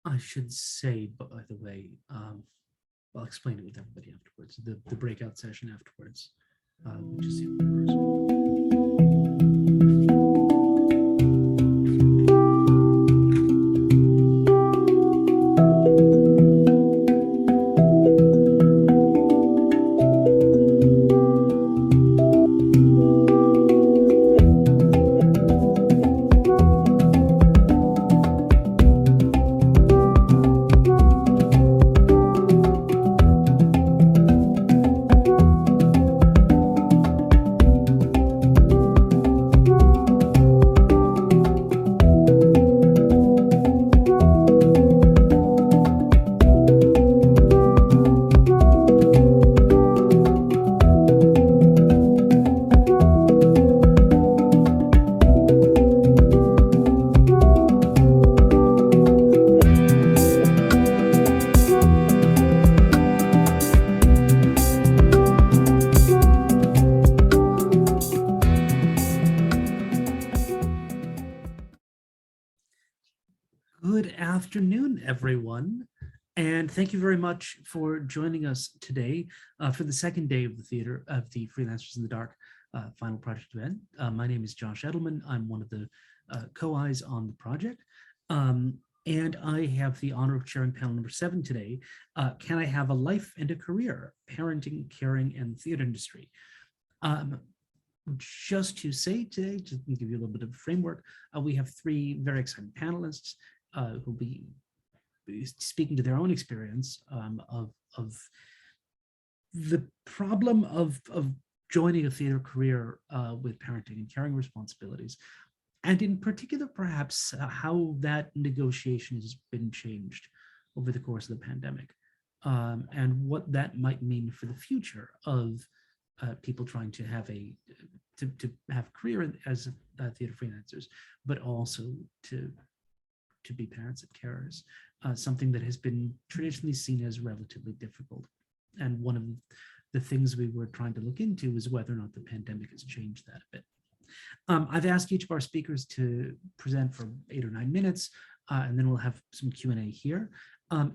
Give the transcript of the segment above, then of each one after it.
I should say, by the way, I'll explain it with everybody afterwards, the breakout session afterwards, which is in person. Good afternoon, everyone, and thank you very much for joining us today for the second day of the Theater of the Freelancers in the Dark final project event. My name is Josh Edelman. I'm one of the co-eyes on the project, and I have the honor of chairing panel number 7 today. Can I have a life and a career? Parenting, caring, and the theater industry. Just to say today, to give you a little bit of a framework, we have 3 very exciting panelists who'll be speaking to their own experience of the problem of joining a theater career with parenting and caring responsibilities, and in particular, perhaps how that negotiation has been changed over the course of the pandemic, and what that might mean for the future of people trying to have to have a career as theater freelancers, but also to be parents and carers, something that has been traditionally seen as relatively difficult. And one of the things we were trying to look into is whether or not the pandemic has changed that a bit. I've asked each of our speakers to present for 8 or 9 minutes, and then we'll have some Q&A here.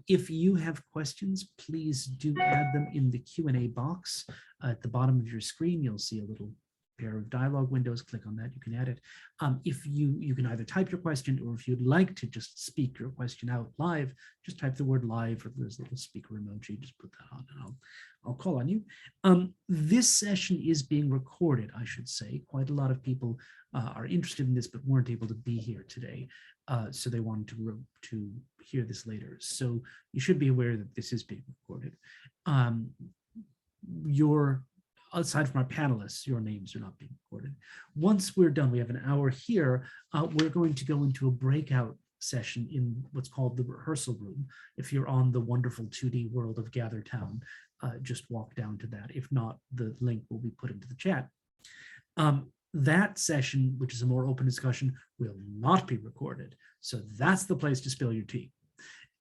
If you have questions, please do add them in the Q&A box. At the bottom of your screen, you'll see a little pair of dialogue windows. Click on that, you can add it. If you can either type your question, or if you'd like to just speak your question out live, just type the word live, or there's a little speaker emoji, just put that on and I'll call on you. This session is being recorded, I should say. Quite a lot of people are interested in this but weren't able to be here today, so they wanted to hear this later. So you should be aware that this is being recorded. Aside from our panelists, your names are not being recorded. Once we're done, we have an hour here, we're going to go into a breakout session in what's called the rehearsal room. If you're on the wonderful 2D world of Gather Town, just walk down to that. If not, the link will be put into the chat. That session, which is a more open discussion, will not be recorded. So that's the place to spill your tea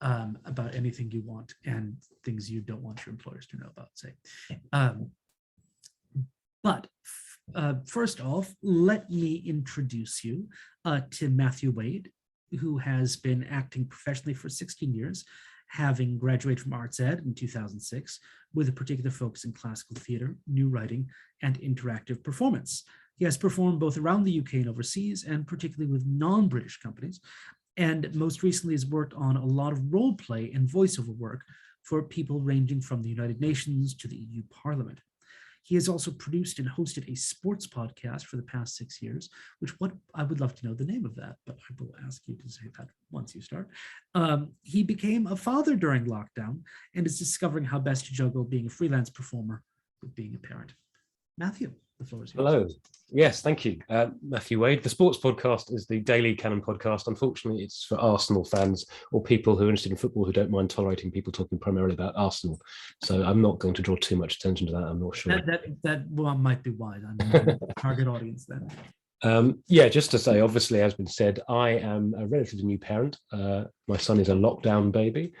about anything you want and things you don't want your employers to know about, say. But first off, let me introduce you to Matthew Wade, who has been acting professionally for 16 years, having graduated from Arts Ed in 2006, with a particular focus in classical theater, new writing, and interactive performance. He has performed both around the UK and overseas, and particularly with non-British companies, and most recently has worked on a lot of role play and voiceover work for people ranging from the United Nations to the EU Parliament. He has also produced and hosted a sports podcast for the past 6 years, I would love to know the name of that, but I will ask you to say that once you start. He became a father during lockdown and is discovering how best to juggle being a freelance performer with being a parent. Matthew, the floor is yours. Hello. Yes, thank you. Matthew Wade. The sports podcast is the Daily Canon podcast. Unfortunately, it's for Arsenal fans or people who are interested in football who don't mind tolerating people talking primarily about Arsenal. So I'm not going to draw too much attention to that, I'm not sure. That one might be wide. I'm the target audience then. Yeah, just to say, obviously, as been said, I am a relatively new parent. My son is a lockdown baby.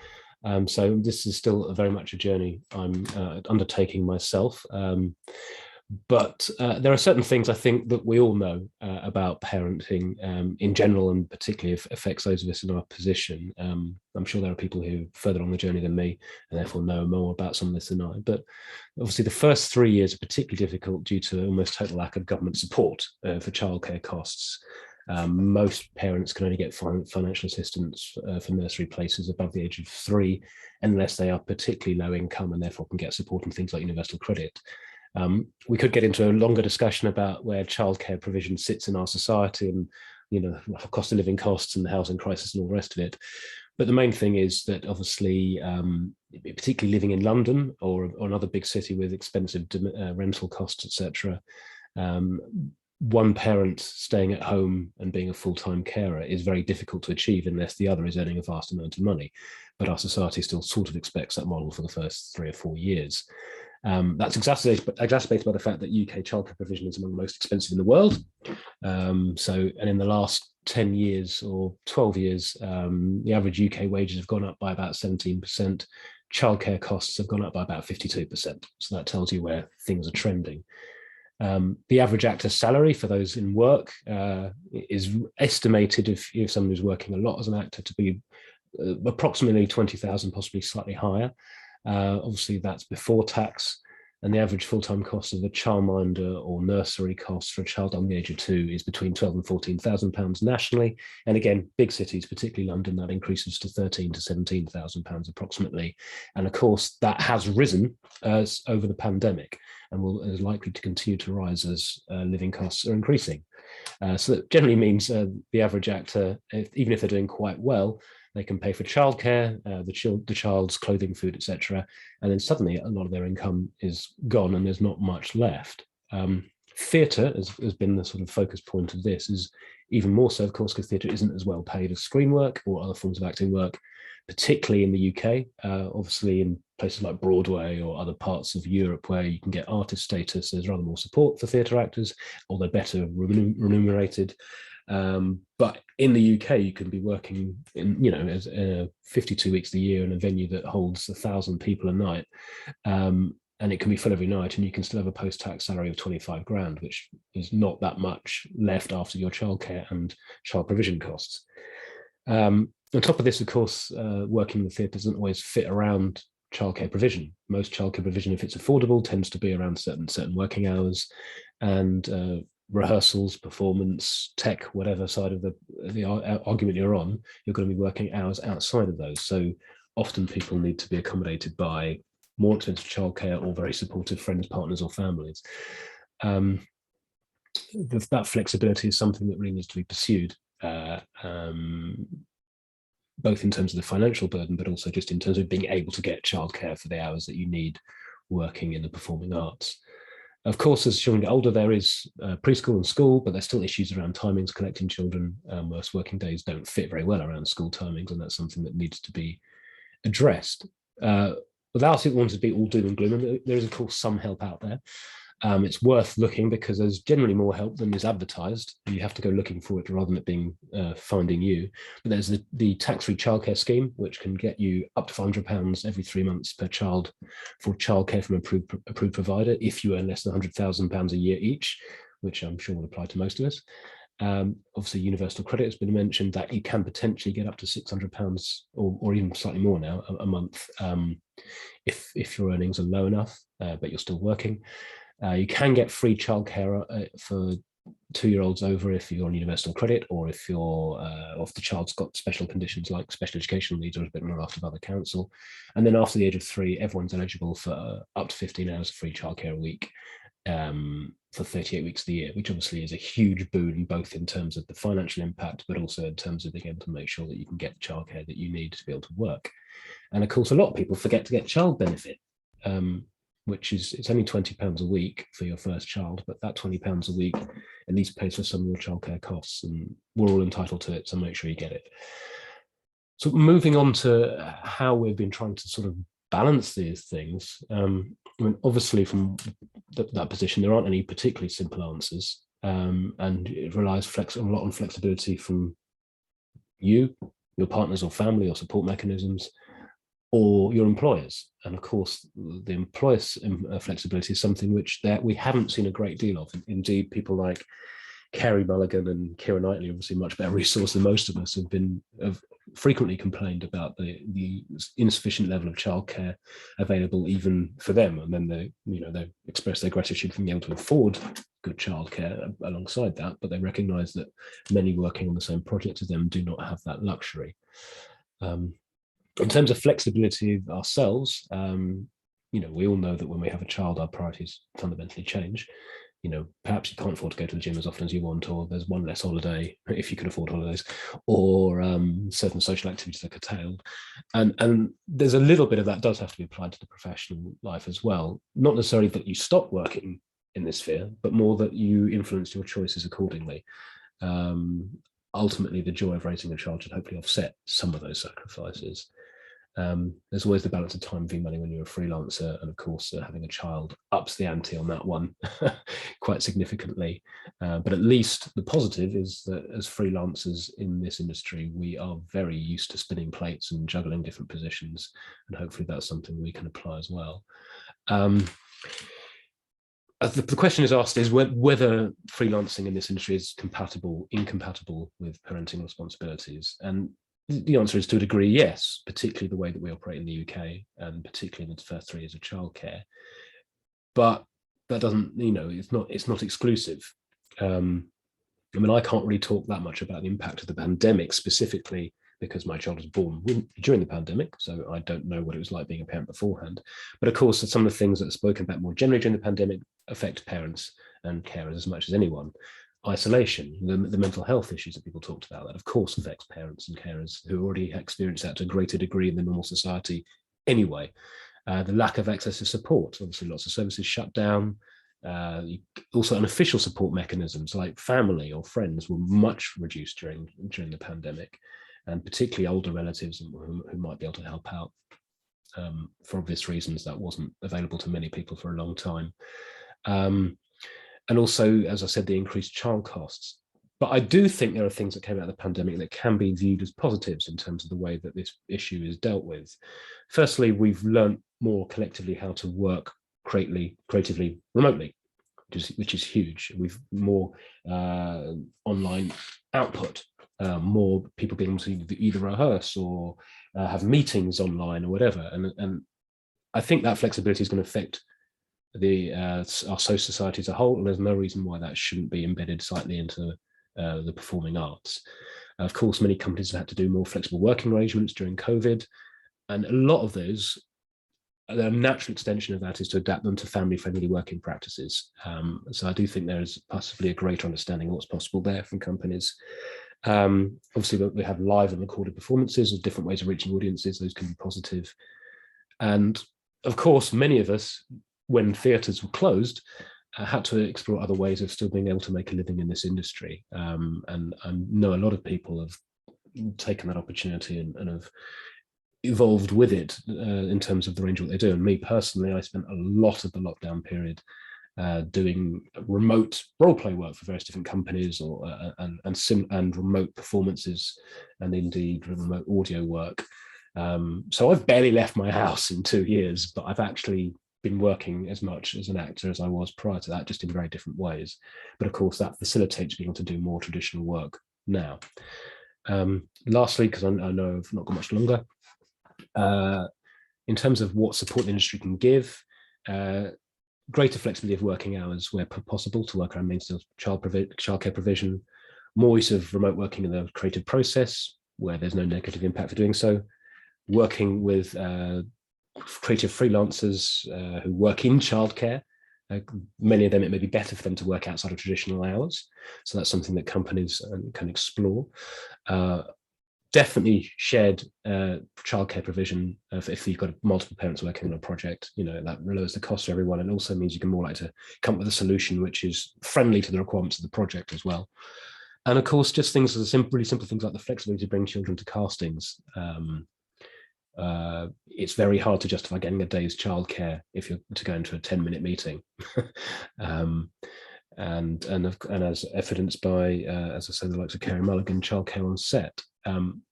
So this is still very much a journey I'm undertaking myself. But there are certain things I think that we all know about parenting in general, and particularly if affects those of us in our position. I'm sure there are people who are further on the journey than me and therefore know more about some of this than I. But obviously the first 3 years are particularly difficult due to almost total lack of government support for childcare costs. Most parents can only get financial assistance for nursery places above the age of 3, unless they are particularly low income and therefore can get support from things like universal credit. We could get into a longer discussion about where childcare provision sits in our society and, cost of living costs and the housing crisis and all the rest of it. But the main thing is that obviously, particularly living in London or another big city with expensive rental costs, etc., one parent staying at home and being a full-time carer is very difficult to achieve unless the other is earning a vast amount of money. But our society still sort of expects that model for the first 3 or 4 years. That's exacerbated by the fact that UK childcare provision is among the most expensive in the world. And in the last 10 years or 12 years, the average UK wages have gone up by about 17%. Childcare costs have gone up by about 52%. So that tells you where things are trending. The average actor's salary for those in work is estimated, if someone who's working a lot as an actor, to be approximately 20,000, possibly slightly higher. Obviously, that's before tax, and the average full-time cost of a childminder or nursery cost for a child under the age of 2 is between £12,000 and £14,000 nationally. And again, big cities, particularly London, that increases to £13,000 to £17,000 approximately. And of course, that has risen over the pandemic and is likely to continue to rise as living costs are increasing. So that generally means the average actor, even if they're doing quite well, they can pay for childcare, the child's clothing, food, etc. And then suddenly a lot of their income is gone and there's not much left. Theatre has been the sort of focus point of this, is even more so, of course, because theatre isn't as well paid as screen work or other forms of acting work, particularly in the UK. Obviously, in places like Broadway or other parts of Europe where you can get artist status, there's rather more support for theatre actors, or they're better remunerated. But in the UK, you can be working in, 52 weeks a year in a venue that holds 1,000 people a night. And it can be full every night, and you can still have a post-tax salary of 25 grand, which is not that much left after your childcare and child provision costs. On top of this, of course, working in the theatre doesn't always fit around childcare provision. Most childcare provision, if it's affordable, tends to be around certain working hours, and rehearsals, performance, tech, whatever side of the argument you're on, you're going to be working hours outside of those. So often people need to be accommodated by more expensive childcare or very supportive friends, partners, or families. That flexibility is something that really needs to be pursued, both in terms of the financial burden, but also just in terms of being able to get childcare for the hours that you need working in the performing arts. Of course, as children get older, there is preschool and school, but there's still issues around timings, collecting children. Most working days don't fit very well around school timings, and that's something that needs to be addressed. Without it wanting to be all doom and gloom, and there is, of course, some help out there. It's worth looking because there's generally more help than is advertised. You have to go looking for it rather than it being finding you. But there's the tax-free childcare scheme, which can get you up to £500 every 3 months per child for childcare from an approved provider if you earn less than £100,000 a year each, which I'm sure will apply to most of us. Obviously, universal credit has been mentioned, that you can potentially get up to £600 or even slightly more now a month if your earnings are low enough, but you're still working. You can get free childcare for 2-year-olds over if you're on universal credit, or if the child's got special conditions like special educational needs or a bit more after by the council. And then after the age of 3, everyone's eligible for up to 15 hours of free childcare a week for 38 weeks of the year, which obviously is a huge boon, both in terms of the financial impact, but also in terms of being able to make sure that you can get the childcare that you need to be able to work. And of course, a lot of people forget to get child benefit, which is, it's only £20 a week for your first child, but that £20 a week at least pays for some of your childcare costs, and we're all entitled to it, so make sure you get it. So moving on to how we've been trying to sort of balance these things. I mean, obviously from that position, there aren't any particularly simple answers, and it relies a lot on flexibility from you, your partners or family or support mechanisms, or your employers. And of course, the employer's flexibility is something which we haven't seen a great deal of. Indeed, people like Kerry Mulligan and Keira Knightley, obviously much better resource than most of us, have frequently complained about the insufficient level of childcare available even for them. And then they express their gratitude for being able to afford good childcare alongside that, but they recognise that many working on the same project as them do not have that luxury. In terms of flexibility of ourselves, we all know that when we have a child, our priorities fundamentally change. Perhaps you can't afford to go to the gym as often as you want, or there's one less holiday if you can afford holidays, or certain social activities are curtailed. And there's a little bit of that does have to be applied to the professional life as well. Not necessarily that you stop working in this sphere, but more that you influence your choices accordingly. Ultimately, the joy of raising a child should hopefully offset some of those sacrifices. There's always the balance of time v money when you're a freelancer, and of course having a child ups the ante on that one quite significantly, but at least the positive is that as freelancers in this industry we are very used to spinning plates and juggling different positions, and hopefully that's something we can apply as well. The question is asked is whether freelancing in this industry is incompatible with parenting responsibilities, and the answer is to a degree, yes, particularly the way that we operate in the UK, and particularly in the first 3 years of childcare. But that doesn't, it's not exclusive. I can't really talk that much about the impact of the pandemic specifically because my child was born during the pandemic, so I don't know what it was like being a parent beforehand. But of course, some of the things that are spoken about more generally during the pandemic affect parents and carers as much as anyone. Isolation, the mental health issues that people talked about, that of course affects parents and carers who already experience that to a greater degree in the normal society anyway. The lack of access to support, obviously lots of services shut down. Also unofficial support mechanisms like family or friends were much reduced during the pandemic, and particularly older relatives who might be able to help out. For obvious reasons, that wasn't available to many people for a long time. And also, as I said, the increased child costs. But I do think there are things that came out of the pandemic that can be viewed as positives in terms of the way that this issue is dealt with. Firstly, we've learned more collectively how to work creatively remotely, which is huge. We've more online output, more people being able to either rehearse or have meetings online or whatever. And I think that flexibility is going to affect our social society as a whole, and there's no reason why that shouldn't be embedded slightly into the performing arts. Of course, many companies have had to do more flexible working arrangements during COVID, and a lot of those, the natural extension of that is to adapt them to family-friendly working practices. So I do think there is possibly a greater understanding of what's possible there from companies. Obviously, we have live and recorded performances of different ways of reaching audiences. Those can be positive. And of course, many of us, when theatres were closed, had to explore other ways of still being able to make a living in this industry. And I know a lot of people have taken that opportunity and have evolved with it in terms of the range of what they do. And me personally, I spent a lot of the lockdown period doing remote role play work for various different companies, and remote performances, and indeed remote audio work. So I've barely left my house in 2 years, but I've actually been working as much as an actor as I was prior to that, just in very different ways. But of course, that facilitates being able to do more traditional work now. Lastly, because I know I've not got much longer, in terms of what support the industry can give, greater flexibility of working hours where possible to work around mainstream childcare provision, more use of remote working in the creative process where there's no negative impact for doing so, working with creative freelancers who work in childcare. Many of them, it may be better for them to work outside of traditional hours. So that's something that companies can explore. Definitely shared childcare provision if you've got multiple parents working on a project. That lowers the cost for everyone, and also means you can more likely to come up with a solution which is friendly to the requirements of the project as well. And of course, just things as really simple things like the flexibility to bring children to castings. It's very hard to justify getting a day's childcare if you're to go into a 10-minute meeting. And as evidenced by, as I said, the likes of Kerry Mulligan, childcare on set.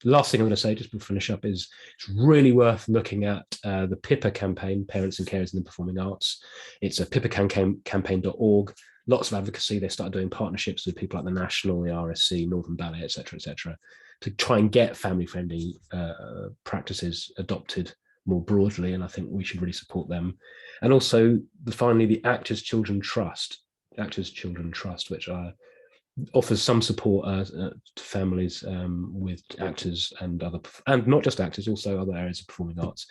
Last thing I'm going to say, just before we finish up, is it's really worth looking at the PIPA campaign, Parents and Carers in the Performing Arts. It's a pipacampaign.org. Lots of advocacy. They started doing partnerships with people like the National, the RSC, Northern Ballet, etc., to try and get family-friendly practices adopted more broadly. And I think we should really support them. And also, finally, the Actors Children Trust, which offers some support to families with actors and not just actors, also other areas of performing arts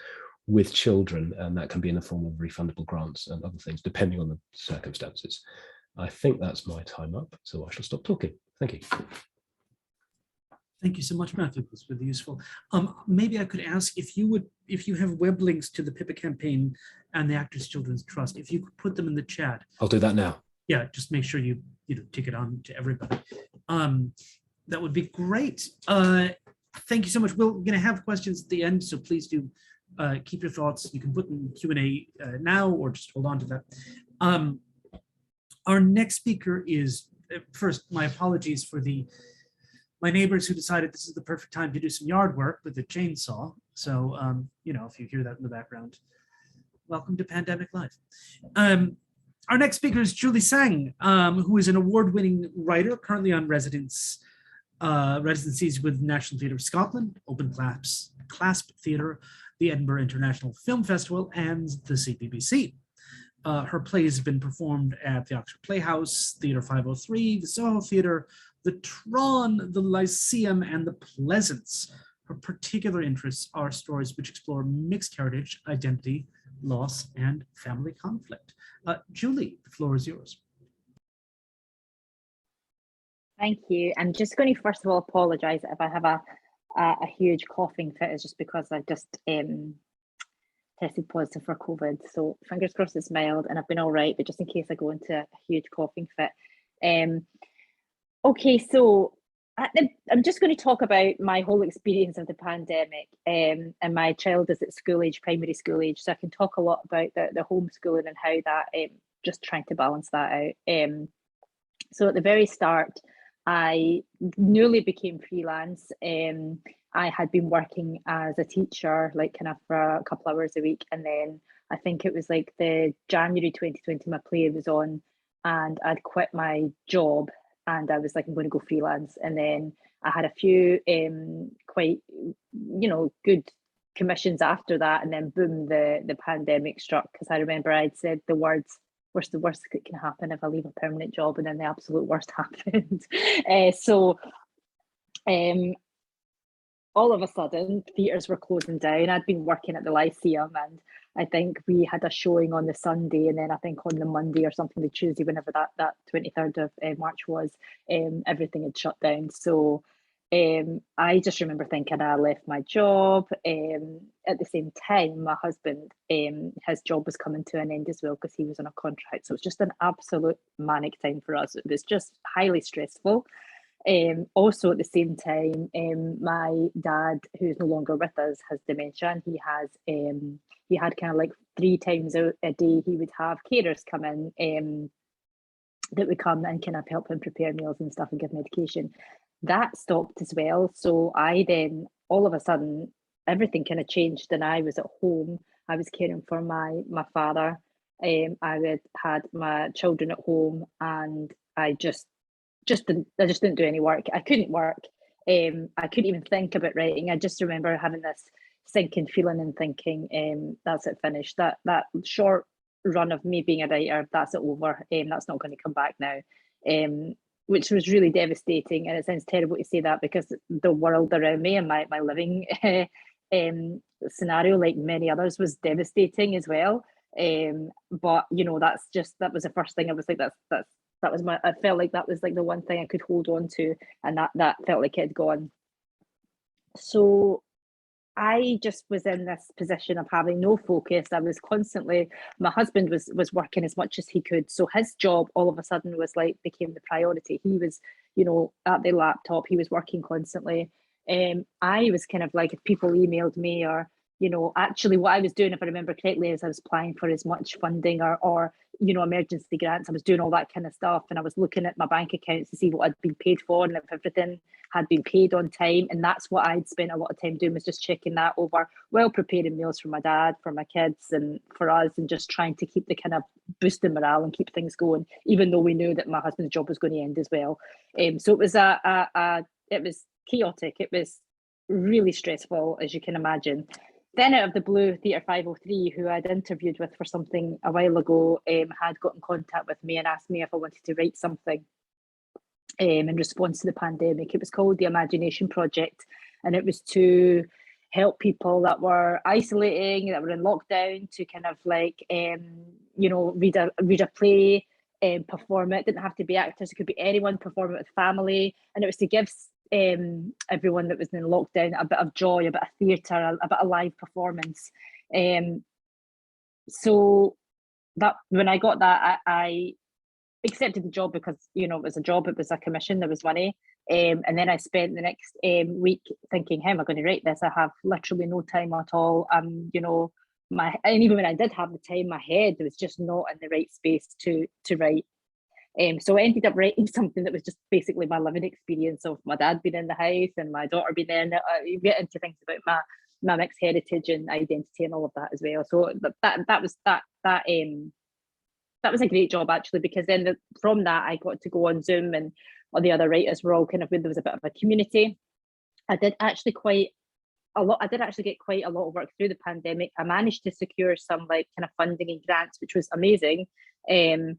with children, and that can be in the form of refundable grants and other things, depending on the circumstances. I think that's my time up, so I shall stop talking. Thank you. Thank you so much, Matthew. That's really useful. Maybe I could ask if you have web links to the PIPA campaign and the Actors Children's Trust, if you could put them in the chat. I'll do that now. Yeah, just make sure you tick it on to everybody. That would be great. Thank you so much. We're going to have questions at the end, so please do keep your thoughts. You can put in Q&A now, or just hold on to that. Our next speaker is, first, my apologies for my neighbors who decided this is the perfect time to do some yard work with the chainsaw. So, if you hear that in the background, welcome to pandemic life. Our next speaker is Julie Tsang, who is an award-winning writer, currently on residencies with National Theatre of Scotland, Open Clasp Theatre, the Edinburgh International Film Festival, and the CPBC. Her plays have been performed at the Oxford Playhouse, Theatre 503, the Soho Theatre, the Tron, the Lyceum, and the Pleasance. Her particular interests are stories which explore mixed heritage, identity, loss, and family conflict. Julie, the floor is yours. Thank you. I'm just going to first of all apologise if I have a huge coughing fit. It's just because I just tested positive for COVID. So fingers crossed it's mild and I've been all right, but just in case I go into a huge coughing fit. Okay, so I'm just going to talk about my whole experience of the pandemic, and my child is at school age, primary school age, so I can talk a lot about the homeschooling and how that, just trying to balance that out. So at the very start, I newly became freelance. I had been working as a teacher, like kind of for a couple hours a week, and then I think it was like the January 2020, my play was on, and I'd quit my job. And I was like, I'm going to go freelance. And then I had a few quite, good commissions after that. And then boom, the pandemic struck. Because I remember I'd said the words, what's the worst that can happen if I leave a permanent job? And then the absolute worst happened. All of a sudden, theatres were closing down. I'd been working at the Lyceum, and I think we had a showing on the Sunday, and then I think on the Monday or something, the Tuesday, whenever that 23rd of March was, everything had shut down. So I just remember thinking I left my job. At the same time, my husband, his job was coming to an end as well because he was on a contract. So it was just an absolute manic time for us. It was just highly stressful. Also at the same time, my dad, who's no longer with us, has dementia, and he had kind of like 3 times a day he would have carers come in that would come and kind of help him prepare meals and stuff and give medication. That stopped as well. So I then, all of a sudden, everything kind of changed, and I was at home. I was caring for my father. I had my children at home, and I just didn't do any work. I couldn't work. I couldn't even think about writing. I just remember having this sinking feeling and thinking, that's it, finished. That short run of me being a writer, that's it, over. That's not going to come back now. Which was really devastating. And it sounds terrible to say that because the world around me and my living scenario, like many others, was devastating as well. But that was the first thing. I was like, I felt like that was like the one thing I could hold on to, and that felt like it had gone. So I just was in this position of having no focus. I was constantly, my husband was working as much as he could. So his job all of a sudden became the priority. He was, at the laptop, he was working constantly. I was kind of like, if people emailed me or actually what I was doing, if I remember correctly, is I was applying for as much funding or emergency grants. I was doing all that kind of stuff, and I was looking at my bank accounts to see what I'd been paid for and if everything had been paid on time. And that's what I'd spent a lot of time doing, was just checking that over, while preparing meals for my dad, for my kids, and for us, and just trying to keep the kind of boosting morale and keep things going, even though we knew that my husband's job was going to end as well. So it was it was chaotic. It was really stressful, as you can imagine. Then out of the blue, Theatre 503, who I'd interviewed with for something a while ago, had got in contact with me and asked me if I wanted to write something in response to the pandemic. It was called The Imagination Project, and it was to help people that were isolating, that were in lockdown, to kind of like, read a play, perform it. It didn't have to be actors, it could be anyone, perform it with family. And it was to give everyone that was in lockdown a bit of joy, a bit of theatre, a bit of live performance. So that when I got that, I accepted the job because it was a job, it was a commission, there was money. And then I spent the next week thinking, how am I going to write this? I have literally no time at all. And even when I did have the time, my head was just not in the right space to write. So I ended up writing something that was just basically my living experience of my dad being in the house and my daughter being there. And you get into things about my mixed heritage and identity and all of that as well. So that was a great job, actually, because then from that I got to go on Zoom, and all the other writers were all kind of, there was a bit of a community. I did actually get quite a lot of work through the pandemic. I managed to secure some like kind of funding and grants, which was amazing. And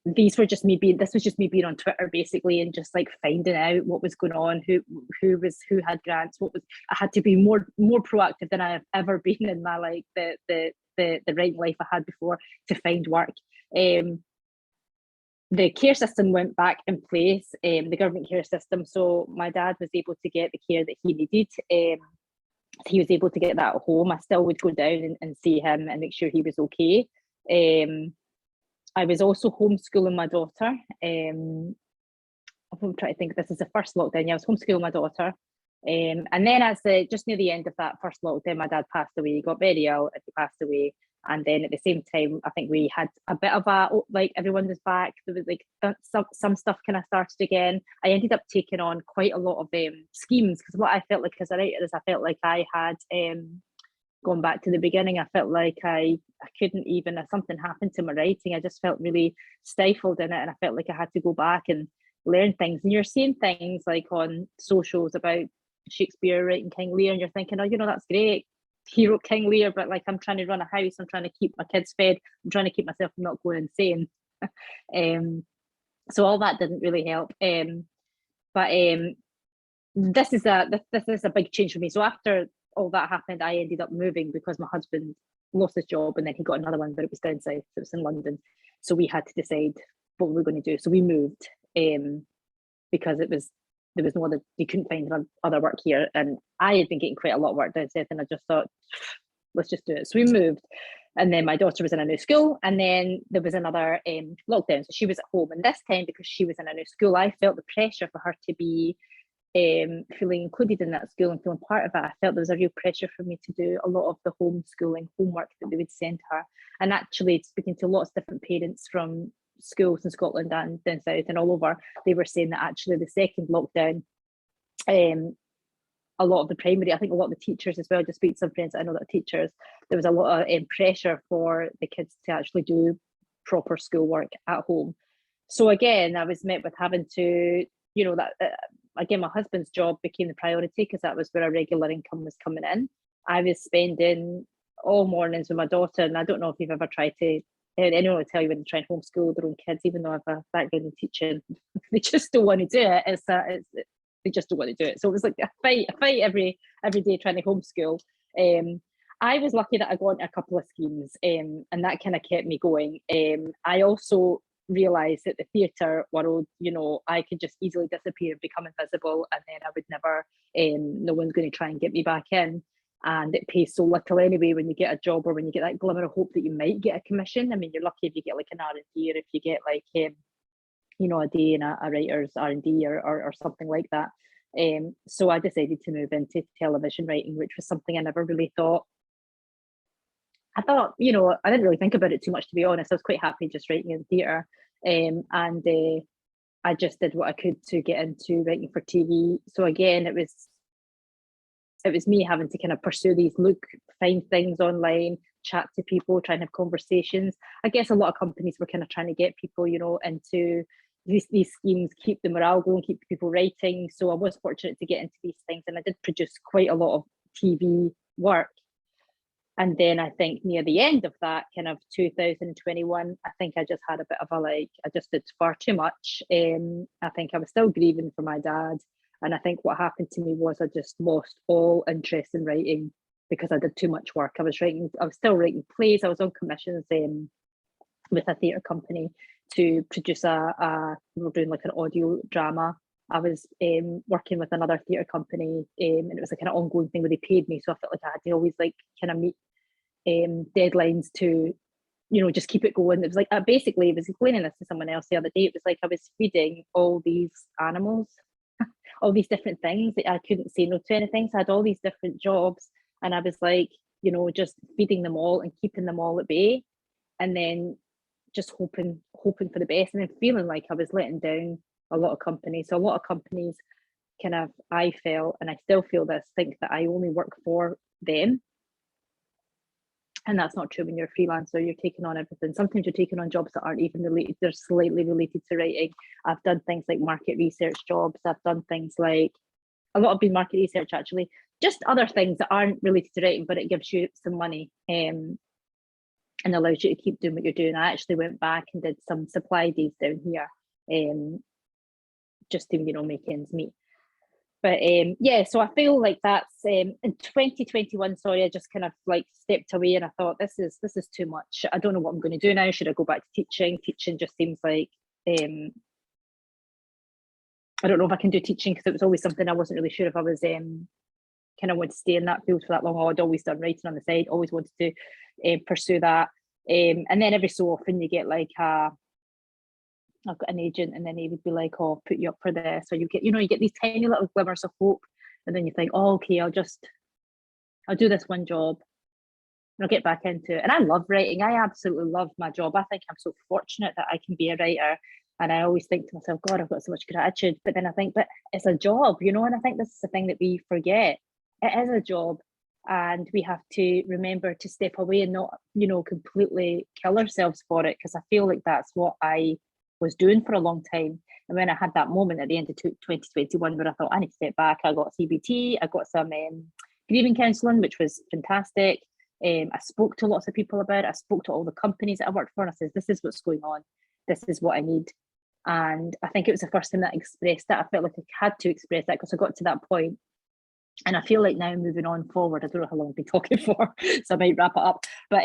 this was just me being on Twitter basically, and just like finding out what was going on, who had grants, I had to be more proactive than I have ever been in my like the writing life I had before, to find work. The care system went back in place, the government care system, so my dad was able to get the care that he needed. He was able to get that at home. I still would go down and see him and make sure he was okay. I was also homeschooling my daughter. I'm trying to think, this is the first lockdown. Yeah, I was homeschooling my daughter. And then just near the end of that first lockdown, my dad passed away. He got very ill and he passed away. And then at the same time, I think we had a bit of everyone was back. There was like some stuff kind of started again. I ended up taking on quite a lot of schemes, because what I felt like as a writer is I felt like I had going back to the beginning, I felt like I couldn't even, if something happened to my writing, I just felt really stifled in it, and I felt like I had to go back and learn things. And you're seeing things like on socials about Shakespeare writing King Lear, and you're thinking, oh, that's great, he wrote King Lear, but like I'm trying to run a house, I'm trying to keep my kids fed, I'm trying to keep myself from not going insane. So all that didn't really help. But this is a big change for me. So after all that happened, I ended up moving because my husband lost his job, and then he got another one, but it was down south, it was in London. So we had to decide what we were going to do. So we moved because there was no other, you couldn't find other work here, and I had been getting quite a lot of work down south, and I just thought, let's just do it. So we moved, and then my daughter was in a new school, and then there was another lockdown, so she was at home. And this time, because she was in a new school, I felt the pressure for her to be feeling included in that school and feeling part of it. I felt there was a real pressure for me to do a lot of the homeschooling homework that they would send her. And actually, speaking to lots of different parents from schools in Scotland and down south and all over, they were saying that actually the second lockdown, a lot of the primary, I think a lot of the teachers as well, just speak to some friends I know that are teachers, there was a lot of pressure for the kids to actually do proper schoolwork at home. So again, I was met with having to, again, my husband's job became the priority, because that was where a regular income was coming in. I was spending all mornings with my daughter, and I don't know if you've ever tried to, anyone will tell you when they try and homeschool their own kids, even though I have a background in teaching, they just don't want to do it. They just don't want to do it. So it was like a fight every day trying to homeschool. I was lucky that I got into a couple of schemes, and that kind of kept me going. I also realised that the theatre world, I could just easily disappear and become invisible, and then I would never, no one's going to try and get me back in. And it pays so little anyway when you get a job, or when you get that glimmer of hope that you might get a commission. I mean, you're lucky if you get like an R&D, or if you get like, a day in a writer's R&D or something like that. So I decided to move into television writing, which was something I never really thought. I thought, you know, I didn't really think about it too much, to be honest. I was quite happy just writing in theatre. I just did what I could to get into writing for TV. So again, it was me having to kind of pursue these, find things online, chat to people, try and have conversations. I guess a lot of companies were kind of trying to get people, you know, into these schemes, keep the morale going, keep people writing. So I was fortunate to get into these things, and I did produce quite a lot of TV work. And then I think near the end of that, kind of 2021, I think I just had a bit of I just did far too much. I think I was still grieving for my dad. And I think what happened to me was I just lost all interest in writing because I did too much work. I was still writing plays. I was on commissions with a theatre company to produce we were doing like an audio drama. I was working with another theatre company, and it was a kind of ongoing thing where they paid me. So I felt like I had to always like kind of meet deadlines to, you know, just keep it going. It was like, basically, I was explaining this to someone else the other day. It was like I was feeding all these animals, all these different things that I couldn't say no to anything. So I had all these different jobs, and I was like, you know, just feeding them all and keeping them all at bay, and then just hoping for the best, and then feeling like I was letting down a lot of companies. So a lot of companies kind of, I felt, and I still feel this, think that I only work for them. And that's not true when you're a freelancer. You're taking on everything. Sometimes you're taking on jobs that aren't even related. They're slightly related to writing. I've done things like market research jobs. I've done things like, a lot of been market research actually, just other things that aren't related to writing, but it gives you some money and allows you to keep doing what you're doing. I actually went back and did some supply days down here, just to, you know, make ends meet. But yeah, so I feel like that's in 2021. Sorry, I just kind of like stepped away, and I thought this is too much. I don't know what I'm going to do now. Should I go back to teaching? Teaching just seems like I don't know if I can do teaching, because it was always something I wasn't really sure if I was kind of want to stay in that field for that long. I'd always done writing on the side, always wanted to pursue that. And then every so often you get like I've got an agent, and then he would be like, oh, I'll put you up for this. Or you get these tiny little glimmers of hope. And then you think, oh, okay, I'll do this one job and I'll get back into it. And I love writing. I absolutely love my job. I think I'm so fortunate that I can be a writer. And I always think to myself, God, I've got so much gratitude. But then I think, but it's a job, you know, and I think this is the thing that we forget. It is a job. And we have to remember to step away and not, you know, completely kill ourselves for it. Because I feel like that's what I was doing for a long time. And when I had that moment at the end of 2021 where I thought I need to step back, I got CBT, I got some grieving counselling, which was fantastic. I spoke to lots of people about it. I spoke to all the companies that I worked for, and I said, this is what's going on. This is what I need. And I think it was the first time that I expressed that. I felt like I had to express that because I got to that point. And I feel like now moving on forward, I don't know how long I've been talking for, so I might wrap it up. But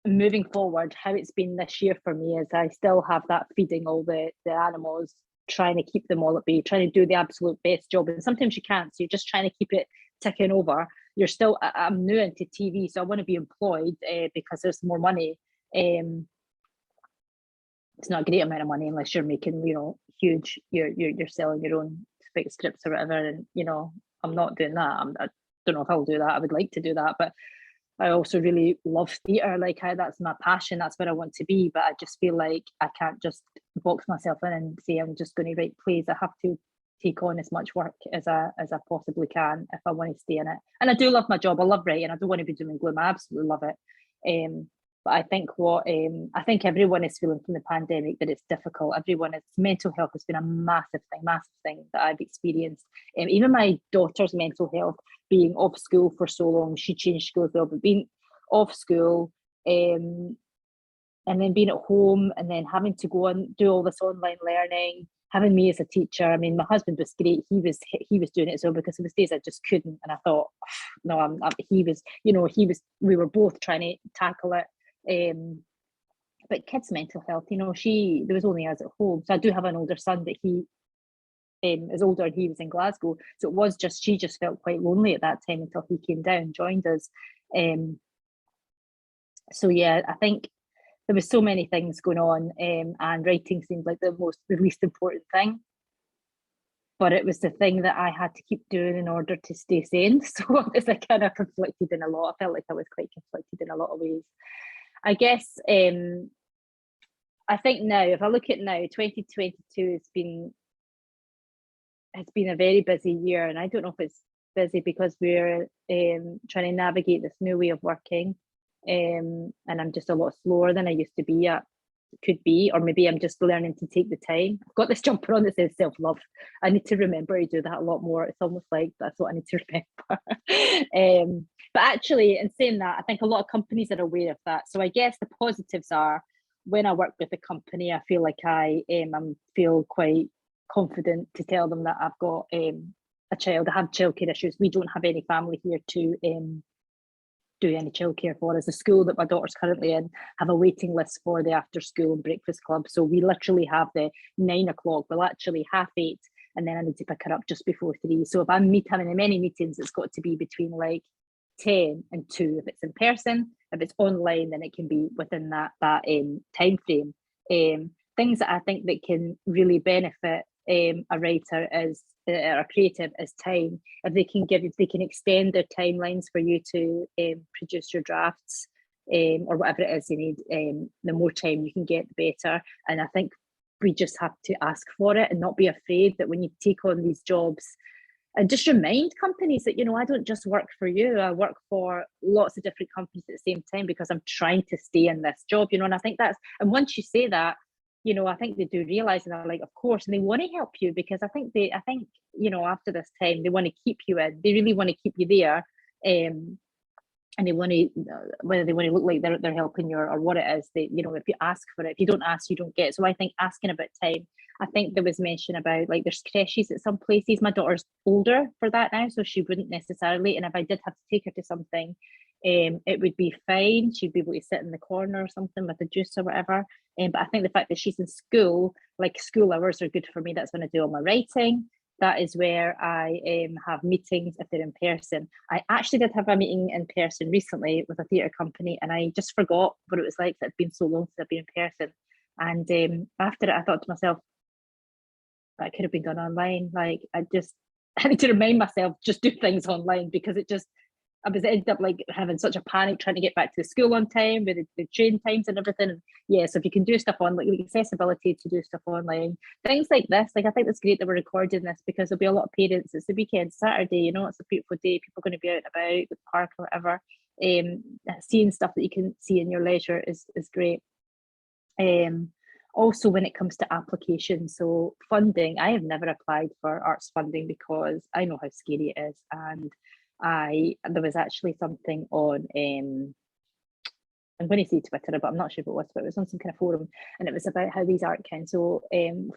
moving forward, how it's been this year for me is I still have that feeding all the animals, trying to keep them all at bay, trying to do the absolute best job. And sometimes you can't, so you're just trying to keep it ticking over. I'm new into TV, so I want to be employed because there's more money. It's not a great amount of money unless you're making, you know, huge, you're selling your own fake scripts or whatever. And, you know, I'm not doing that. I don't know if I'll do that. I would like to do that, but I also really love theatre. Like, that's my passion. That's where I want to be. But I just feel like I can't just box myself in and say I'm just going to write plays. I have to take on as much work as I possibly can if I want to stay in it. And I do love my job. I love writing. I don't want to be doom and gloom. I absolutely love it. But I think I think everyone is feeling from the pandemic that it's difficult. Mental health has been a massive thing that I've experienced. Even my daughter's mental health, being off school for so long, she changed school as well, but being off school and then being at home and then having to go and do all this online learning, having me as a teacher. I mean, my husband was great. He was doing it as well, because there was days I just couldn't. And I thought, no, we were both trying to tackle it. But kids' mental health, you know, there was only us at home. So I do have an older son that he is older, and he was in Glasgow. So it was just, she just felt quite lonely at that time until he came down, joined us. So yeah, I think there was so many things going on, and writing seemed like the least important thing. but it was the thing that I had to keep doing in order to stay sane. So I was like kind of conflicted in a lot. I felt like I was quite conflicted in a lot of ways. I guess I think now, if I look at now, 2022 has been a very busy year, and I don't know if it's busy because we're trying to navigate this new way of working, and I'm just a lot slower than I used to be at. Could be, or maybe I'm just learning to take the time. I've got this jumper on that says self-love. I need to remember to do that a lot more. It's almost like that's what I need to remember. But actually, in saying that, I think a lot of companies are aware of that. So I guess the positives are, when I work with a company, I feel like I feel quite confident to tell them that I've got a child. I have childcare issues. We don't have any family here to do any childcare for us. The school that my daughter's currently in have a waiting list for the after school and breakfast club. So we literally have the 9 o'clock, well actually 8:30, and then I need to pick her up just before 3. So if I'm having many meetings, it's got to be between like 10 and 2 if it's in person. If it's online, then it can be within that time frame. Things that I think that can really benefit a writer is or a creative is time. If they can extend their timelines for you to produce your drafts or whatever it is you need, the more time you can get, the better. And I think we just have to ask for it and not be afraid that when you take on these jobs, and just remind companies that, I don't just work for you. I work for lots of different companies at the same time because I'm trying to stay in this job, and I think and once you say that, I think they do realize, and they're like, of course, and they want to help you, because I think after this time, they want to keep you in. They really want to keep you there. And they want to, whether they want to look like they're helping you or what it is, if you ask for it, if you don't ask, you don't get. So I think asking about time. I think there was mention about like there's creches at some places. My daughter's older for that now, so she wouldn't necessarily. And if I did have to take her to something, it would be fine. She'd be able to sit in the corner or something with a juice or whatever. But I think the fact that she's in school, like school hours are good for me. That's when I do all my writing. That is where I have meetings if they're in person. I actually did have a meeting in person recently with a theatre company, and I just forgot what it was like. It's been so long since I've been in person. And after it, I thought to myself, that could have been done online. Like I need to remind myself, just do things online, because I ended up like having such a panic trying to get back to the school on time with the train times and everything. And yeah, so if you can do stuff on like accessibility to do stuff online, things like this, like I think it's great that we're recording this, because there'll be a lot of parents. It's the weekend, Saturday, it's a beautiful day. People are going to be out and about at the park or whatever. Seeing stuff that you can see in your leisure is great. Also, when it comes to applications, so funding, I have never applied for arts funding because I know how scary it is. And there was actually something on I'm going to say Twitter, but I'm not sure what it was, but it was on some kind of forum, and it was about how these art council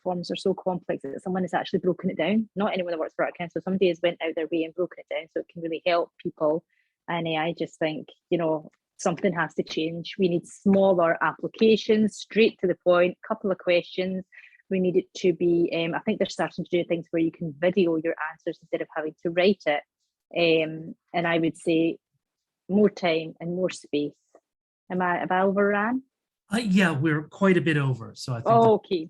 forms are so complex that someone has actually broken it down. Not anyone that works for art council, somebody has went out their way and broken it down so it can really help people. And I just think, something has to change. We need smaller applications, straight to the point, couple of questions. We need it to be, I think they're starting to do things where you can video your answers instead of having to write it. And I would say more time and more space. Have I overran? Yeah, we're quite a bit over. So I think. Okay.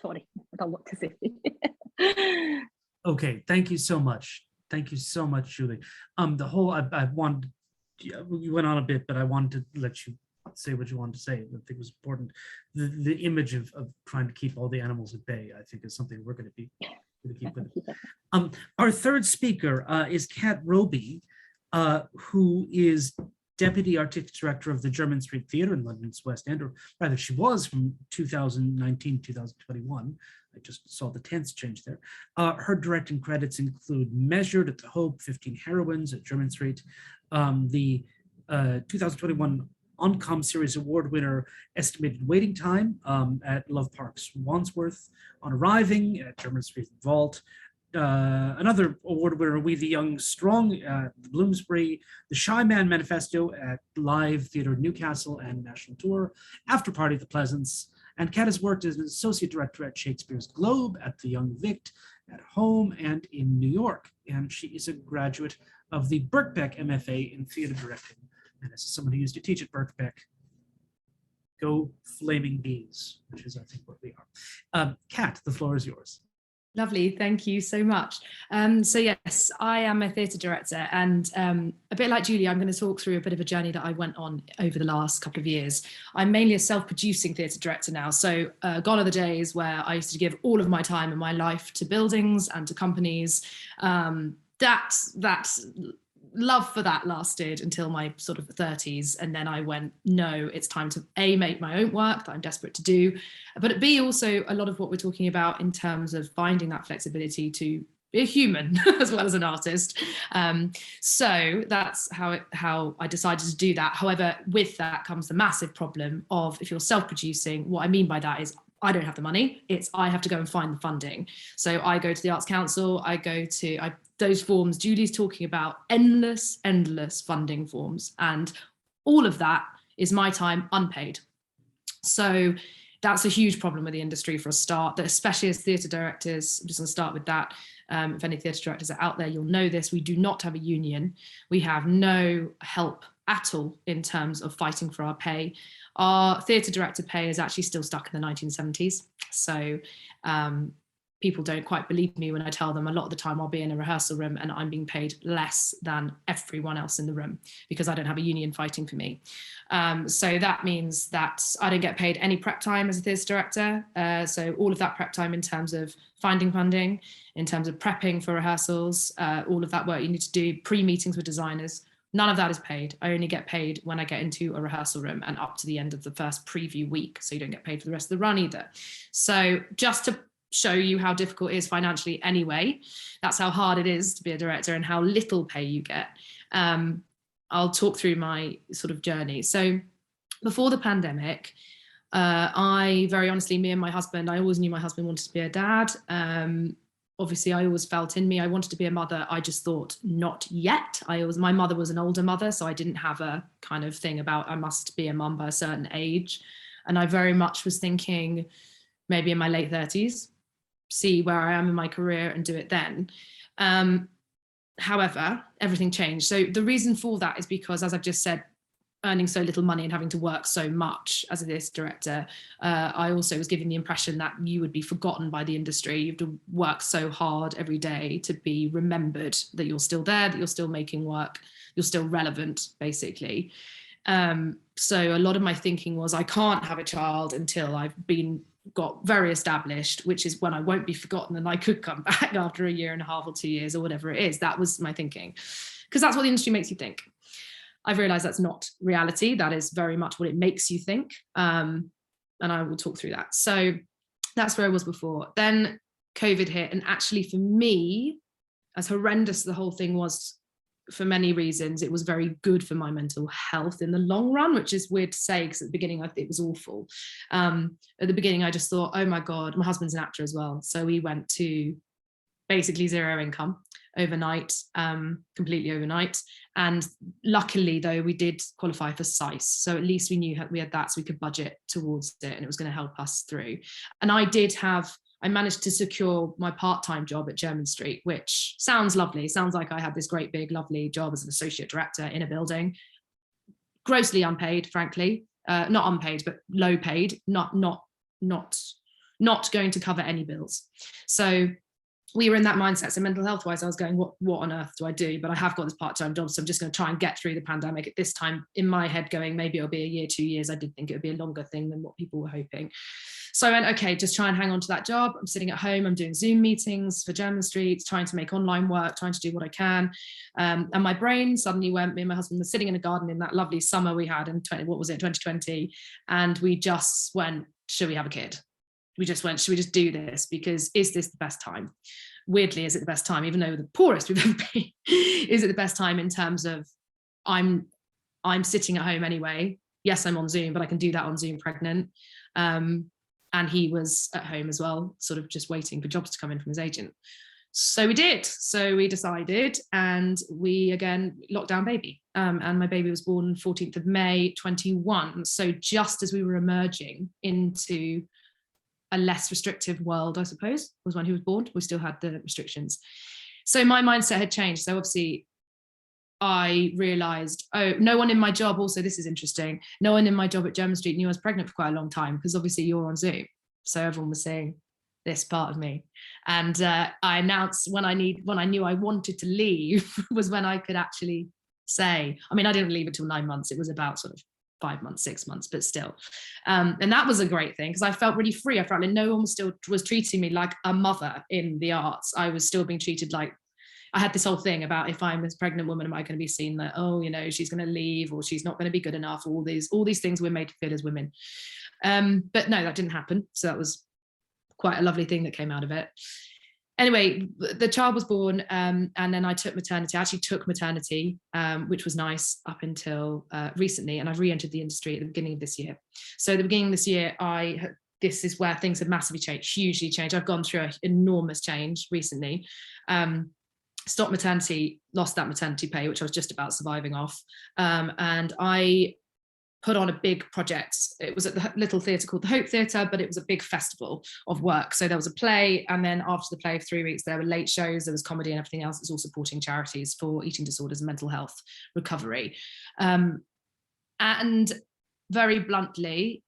Sorry, I don't know what to say. Okay, thank you so much. Thank you so much, Julie. I wanted, we went on a bit, but I wanted to let you say what you wanted to say. I think it was important. The image of trying to keep all the animals at bay, I think, is something we're going to keep with. Yeah. Our third speaker is Cat Robey, who is Deputy Artistic Director of the Jermyn Street Theatre in London's West End, or rather she was from 2019 2021. I just saw the tense change there. Her directing credits include Measured at the Hope, 15 Heroines at Jermyn Street, the 2021 Oncom Series Award winner Estimated Waiting Time at Love Park's Wandsworth, On Arriving at Jermyn Street Vault, another award winner, We the Young Strong at Bloomsbury, The Shy Man Manifesto at Live Theatre Newcastle and National Tour, After Party at the Pleasance, and Kat has worked as an associate director at Shakespeare's Globe, at the Young Vic, at home, and in New York. And she is a graduate of the Birkbeck MFA in Theatre Directing. And as someone who used to teach at Birkbeck, go Flaming Bees, which is, I think, what we are. Kat, the floor is yours. Lovely, thank you so much. So yes, I am a theatre director, and a bit like Julie, I'm going to talk through a bit of a journey that I went on over the last couple of years. I'm mainly a self-producing theatre director now, so gone are the days where I used to give all of my time and my life to buildings and to companies. That love for that lasted until my sort of 30s, and then I went, no, it's time to A, make my own work that I'm desperate to do, but B, also a lot of what we're talking about in terms of finding that flexibility to be a human as well as an artist. So that's how I decided to do that. However, with that comes the massive problem of, if you're self-producing, what I mean by that is I don't have the money, I have to go and find the funding. So I go to the Arts Council, those forms Julie's talking about, endless funding forms, and all of that is my time unpaid. So that's a huge problem with the industry for a start, that especially as theatre directors, I'm just going to start with that. If any theatre directors are out there, you'll know this, we do not have a union. We have no help at all in terms of fighting for our pay. Our theatre director pay is actually still stuck in the 1970s. So people don't quite believe me when I tell them a lot of the time I'll be in a rehearsal room and I'm being paid less than everyone else in the room because I don't have a union fighting for me. So that means that I don't get paid any prep time as a theatre director. So all of that prep time in terms of finding funding, in terms of prepping for rehearsals, all of that work you need to do, pre-meetings with designers, none of that is paid. I only get paid when I get into a rehearsal room and up to the end of the first preview week. So you don't get paid for the rest of the run either. So just to show you how difficult it is financially anyway, that's how hard it is to be a director and how little pay you get. I'll talk through my sort of journey. So before the pandemic, I very honestly, me and my husband, I always knew my husband wanted to be a dad. Obviously, I always felt in me, I wanted to be a mother. I just thought not yet. My mother was an older mother, so I didn't have a kind of thing about I must be a mum by a certain age. And I very much was thinking maybe in my late 30s, see where I am in my career and do it then. However, everything changed. So the reason for that is because, as I've just said, earning so little money and having to work so much as a theatre director, I also was given the impression that you would be forgotten by the industry. You have to work so hard every day to be remembered that you're still there, that you're still making work, you're still relevant, basically. So a lot of my thinking was, I can't have a child until I've got very established, which is when I won't be forgotten and I could come back after a year and a half or 2 years or whatever it is. That was my thinking, because that's what the industry makes you think. I've realized that's not reality. That is very much what it makes you think. And I will talk through that. So that's where I was before. Then COVID hit. And actually for me, as horrendous the whole thing was for many reasons, it was very good for my mental health in the long run, which is weird to say because at the beginning it was awful. At the beginning, I just thought, oh my God, my husband's an actor as well. So we went to basically zero income overnight, completely overnight. And luckily, though, we did qualify for SICE. So at least we knew we had that, so we could budget towards it and it was going to help us through. And I managed to secure my part-time job at Jermyn Street, which sounds lovely. Sounds like I had this great, big, lovely job as an associate director in a building. Grossly unpaid, frankly. Not unpaid, but low paid, not going to cover any bills. So we were in that mindset. So mental health wise, I was going, what on earth do I do? But I have got this part-time job, so I'm just going to try and get through the pandemic. At this time in my head going, maybe it'll be a year, 2 years. I did think it would be a longer thing than what people were hoping. So I went, okay, just try and hang on to that job. I'm sitting at home, I'm doing Zoom meetings for Jermyn Street, trying to make online work, trying to do what I can. And my brain suddenly went, me and my husband were sitting in a garden in that lovely summer we had in 2020. And we just went, should we have a kid? We just went, should we just do this? Because is this the best time? Weirdly, is it the best time, even though the poorest we've ever been? Is it the best time in terms of I'm sitting at home anyway? Yes, I'm on Zoom, but I can do that on Zoom pregnant. And he was at home as well, sort of just waiting for jobs to come in from his agent. So we did. So we decided, and we again lockdown baby. And my baby was born 14th of May 21. So just as we were emerging into a less restrictive world, I suppose, was when he was born. We still had the restrictions. So my mindset had changed. So obviously I realized, oh, no one in my job, also this is interesting, no one in my job at Jermyn Street knew I was pregnant for quite a long time, because obviously you're on Zoom. So everyone was saying, this part of me. And I announced when I knew I wanted to leave was when I could actually say, I mean, I didn't leave until 9 months. It was about sort of 5 months, 6 months, but still. And that was a great thing because I felt really free. I felt like no one was treating me like a mother in the arts. I was still being treated like, I had this whole thing about if I'm a pregnant woman, am I going to be seen that, oh, you know, she's going to leave or she's not going to be good enough, all these things we're made to feel as women. But no, that didn't happen. So that was quite a lovely thing that came out of it. Anyway, the child was born, and then I took maternity. I actually took maternity, which was nice up until recently, and I've re-entered the industry at the beginning of this year. So at the beginning of this year, this is where things have massively changed, hugely changed. I've gone through an enormous change recently. Stopped maternity, lost that maternity pay, which I was just about surviving off, and I put on a big project. It was at the little theatre called the Hope Theatre, but it was a big festival of work. So there was a play, and then after the play of 3 weeks, there were late shows, there was comedy and everything else. It's all supporting charities for eating disorders and mental health recovery. And very bluntly,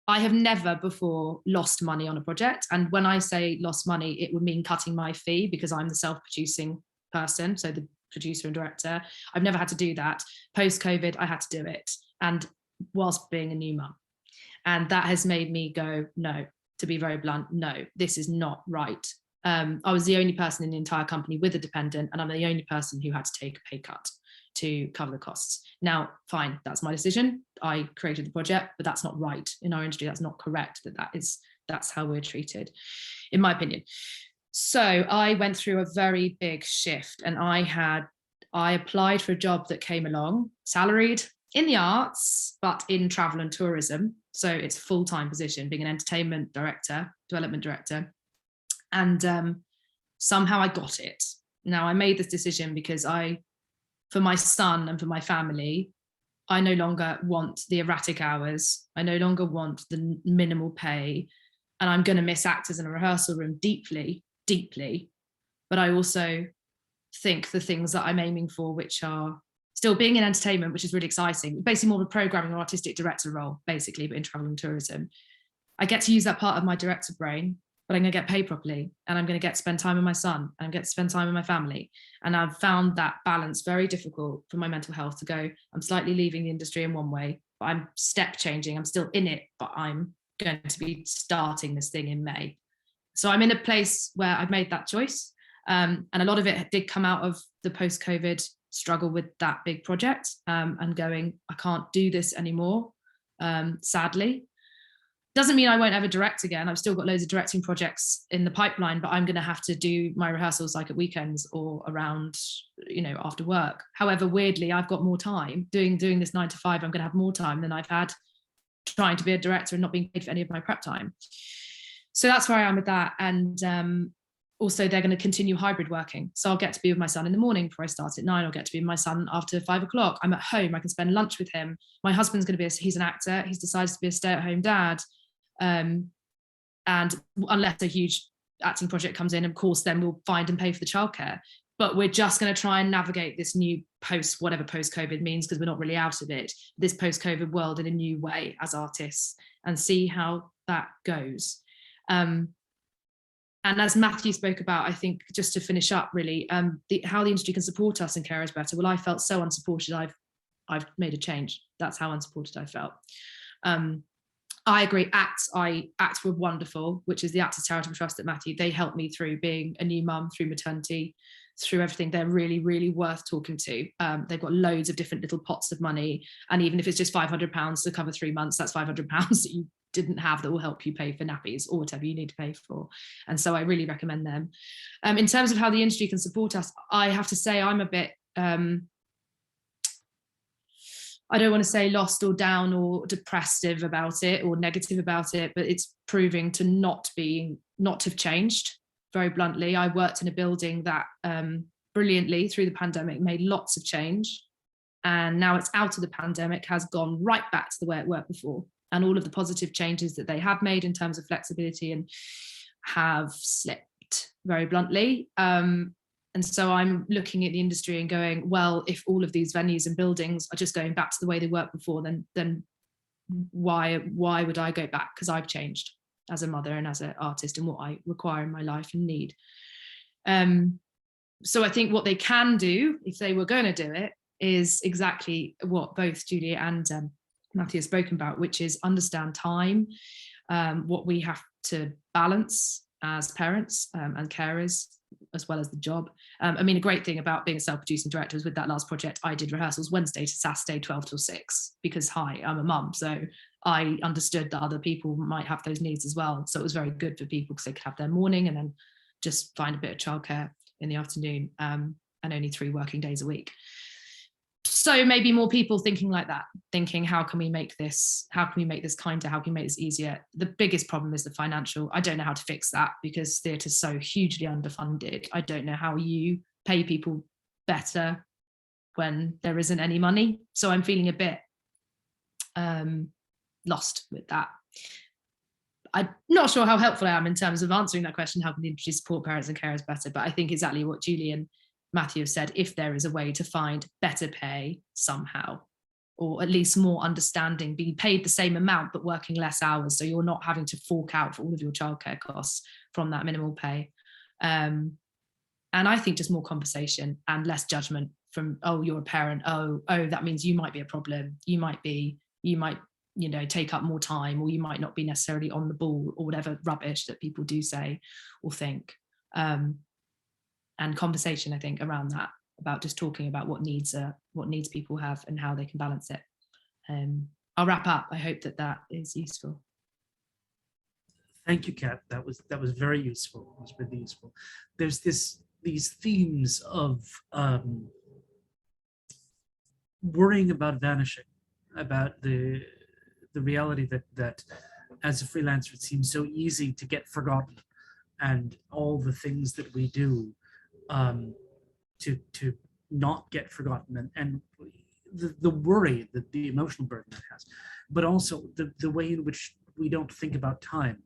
I have never before lost money on a project. And when I say lost money, it would mean cutting my fee because I'm the self-producing person, so the producer and director. I've never had to do that. Post-COVID, I had to do it. And whilst being a new mum. And that has made me go, no, to be very blunt, no, this is not right. I was the only person in the entire company with a dependent, and I'm the only person who had to take a pay cut to cover the costs. Now, fine, that's my decision. I created the project, but that's not right in our industry. That's not correct. That's how we're treated, in my opinion. So I went through a very big shift, and I applied for a job that came along, salaried in the arts, but in travel and tourism. So it's a full-time position, being an entertainment director, development director. And somehow I got it. Now I made this decision because for my son and for my family, I no longer want the erratic hours. I no longer want the minimal pay. And I'm going to miss actors in a rehearsal room deeply, deeply. But I also think the things that I'm aiming for, which are still being in entertainment, which is really exciting, basically more of a programming or artistic director role, basically, but in travel and tourism. I get to use that part of my director brain, but I'm going to get paid properly, and I'm going to get to spend time with my son and get to spend time with my family. And I've found that balance very difficult for my mental health to go, I'm slightly leaving the industry in one way, but I'm step changing. I'm still in it, but I'm going to be starting this thing in May. So I'm in a place where I've made that choice. And a lot of it did come out of the post-COVID struggle with that big project, and going, I can't do this anymore, sadly. Doesn't mean I won't ever direct again. I've still got loads of directing projects in the pipeline, but I'm going to have to do my rehearsals like at weekends or around, after work. However, weirdly, I've got more time doing this 9 to 5. I'm going to have more time than I've had trying to be a director and not being paid for any of my prep time. So that's where I am with that. And also, they're going to continue hybrid working. So I'll get to be with my son in the morning before I start at 9. I'll get to be with my son after 5 o'clock. I'm at home. I can spend lunch with him. My husband's going to be, he's an actor. He's decided to be a stay-at-home dad. And unless a huge acting project comes in, of course, then we'll find and pay for the childcare. But we're just going to try and navigate this new whatever post-COVID means, because we're not really out of it, this post-COVID world in a new way as artists, and see how that goes. And as Matthew spoke about, I think, just to finish up really, how the industry can support us and care us better. Well, I felt so unsupported. I've made a change. That's how unsupported I felt. I agree. ACT were wonderful, which is the Actors Charitable Trust at Matthew. They helped me through being a new mum, through maternity, through everything. They're really, really worth talking to. They've got loads of different little pots of money. And even if it's just £500 to cover 3 months, that's £500 that you didn't have that will help you pay for nappies or whatever you need to pay for. And so I really recommend them. In terms of how the industry can support us, I have to say I'm a bit, I don't want to say lost or down or depressive about it or negative about it, but it's proving to not have changed, very bluntly. I worked in a building that brilliantly through the pandemic made lots of change. And now it's out of the pandemic, has gone right back to the way it worked before. And all of the positive changes that they have made in terms of flexibility and have slipped, very bluntly. And so I'm looking at the industry and going, well, if all of these venues and buildings are just going back to the way they worked before, then why would I go back? Because I've changed. as a mother and as an artist and what I require in my life and need. So I think what they can do, if they were going to do it, is exactly what both Julie and Matthew have spoken about, which is understand time, what we have to balance as parents and carers, as well as the job. I mean, a great thing about being a self-producing director was with that last project, I did rehearsals Wednesday to Saturday, 12 till 6, because I'm a mum. So I understood that other people might have those needs as well. So it was very good for people because they could have their morning and then just find a bit of childcare in the afternoon, and only 3 working days a week. So maybe more people thinking like that, thinking, how can we make this kinder? How can we make this easier? The biggest problem is the financial. I don't know how to fix that because theatre's so hugely underfunded. I don't know how you pay people better when there isn't any money. So I'm feeling a bit lost with that. I'm not sure how helpful I am in terms of answering that question, how can the industry support parents and carers better? But I think exactly what Julie and Matthew have said, if there is a way to find better pay somehow, or at least more understanding, being paid the same amount but working less hours, so you're not having to fork out for all of your childcare costs from that minimal pay. And I think just more conversation and less judgment from, oh, you're a parent, oh, that means you might be a problem, you might take up more time, or you might not be necessarily on the ball, or whatever rubbish that people do say or think. And conversation, I think, around that, about just talking about what needs people have and how they can balance it. I'll wrap up. I hope that is useful. Thank you, Kat. That was very useful. It was really useful. There's these themes of worrying about vanishing, about the reality that as a freelancer it seems so easy to get forgotten, and all the things that we do to not get forgotten, and the worry, the emotional burden that has, but also the way in which we don't think about time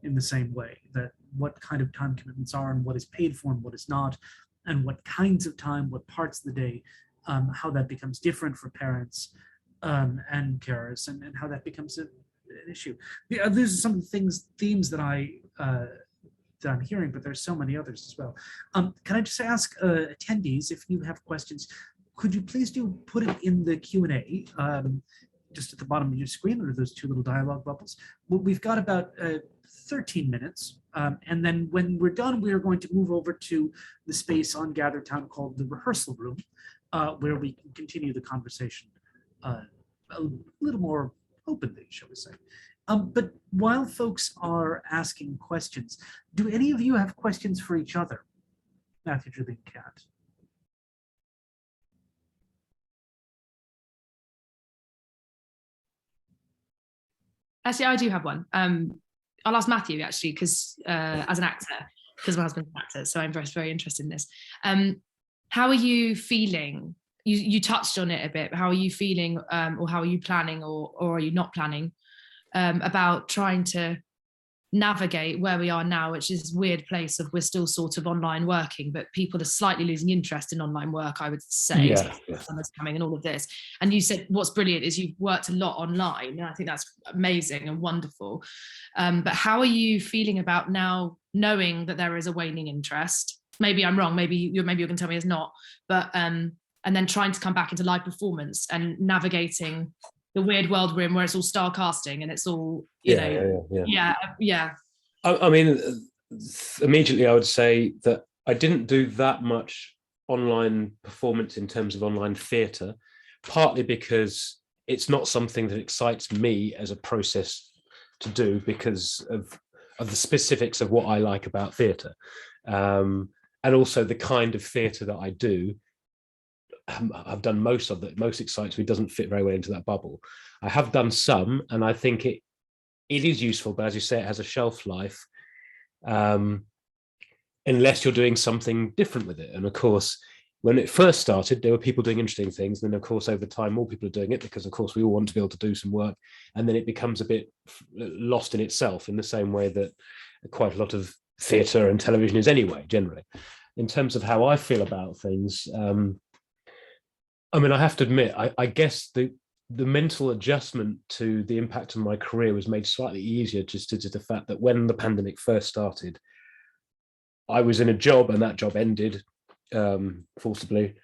in the same way, that what kind of time commitments are and what is paid for and what is not, and what kinds of time, what parts of the day, how that becomes different for parents and carers, and how that becomes an issue. There's some themes that I'm hearing, but there's so many others as well. Can I just ask attendees, if you have questions, could you please put it in the Q&A just at the bottom of your screen, under those 2 little dialogue bubbles. Well, we've got about 13 minutes, and then when we're done, we are going to move over to the space on Gather Town called the rehearsal room, where we can continue the conversation a little more openly, shall we say. But while folks are asking questions, do any of you have questions for each other? Matthew, Julie, and Kat. Actually, I do have one. I'll ask Matthew, actually, because as an actor, because my husband's an actor, so I'm very, very interested in this. How are you feeling? You touched on it a bit, but how are you feeling, or how are you planning, or are you not planning, about trying to navigate where we are now, which is this weird place of we're still sort of online working, but people are slightly losing interest in online work, I would say. Summer's coming and all of this. And you said what's brilliant is you've worked a lot online, and I think that's amazing and wonderful. But how are you feeling about now, knowing that there is a waning interest? Maybe I'm wrong, maybe you can tell me it's not, but and then trying to come back into live performance and navigating the weird world we're in, where it's all star casting and it's all, you know. I mean, immediately I would say that I didn't do that much online performance in terms of online theatre, partly because it's not something that excites me as a process to do because of the specifics of what I like about theatre, and also the kind of theatre that I do. I've done most of it. Most excites me, doesn't fit very well into that bubble. I have done some, and I think it is useful, but as you say, it has a shelf life, unless you're doing something different with it. And of course, when it first started, there were people doing interesting things. And then, of course, over time, more people are doing it because, of course, we all want to be able to do some work. And then it becomes a bit lost in itself, in the same way that quite a lot of theatre and television is anyway, generally. In terms of how I feel about things, I mean, I have to admit, I guess the the mental adjustment to the impact on my career was made slightly easier just due to the fact that when the pandemic first started, I was in a job and that job ended forcibly,